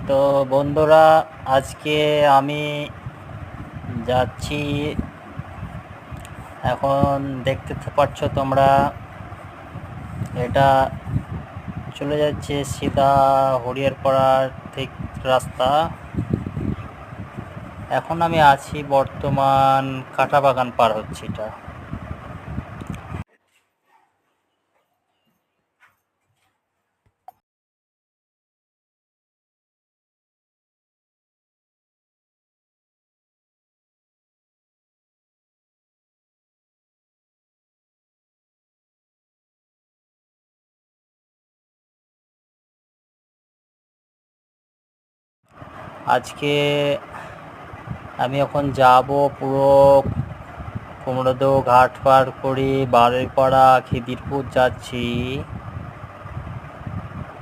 তো বন্ধুরা, আজকে আমি যাচ্ছি। এখন দেখতে পাচ্ছ তোমরা, এটা চলে যাচ্ছে সিধা হরিয়ারপাড়ার ঠিক রাস্তা। এখন আমি আছি বর্তমান কাঁটাবাগান পার হচ্ছি। এটা আজকে আমি এখন যাব পুরো কুমড়োদহ ঘাট পার করি বারুইপাড়া খিদিরপুর যাচ্ছি।